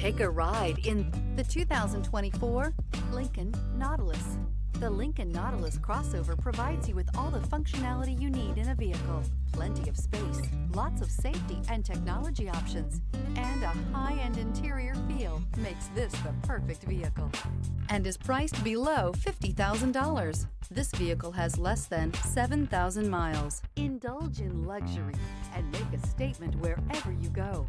Take a ride in the 2024 Lincoln Nautilus. The Lincoln Nautilus crossover provides you with all the functionality you need in a vehicle. Plenty of space, lots of safety and technology options, and a high-end interior feel makes this the perfect vehicle. And is priced below $50,000. This vehicle has less than 7,000 miles. Indulge in luxury and make a statement wherever you go.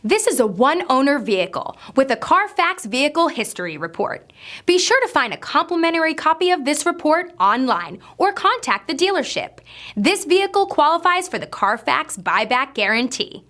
This is a one-owner vehicle with a Carfax Vehicle History Report. Be sure to find a complimentary copy of this report online or contact the dealership. This vehicle qualifies for the Carfax Buyback Guarantee.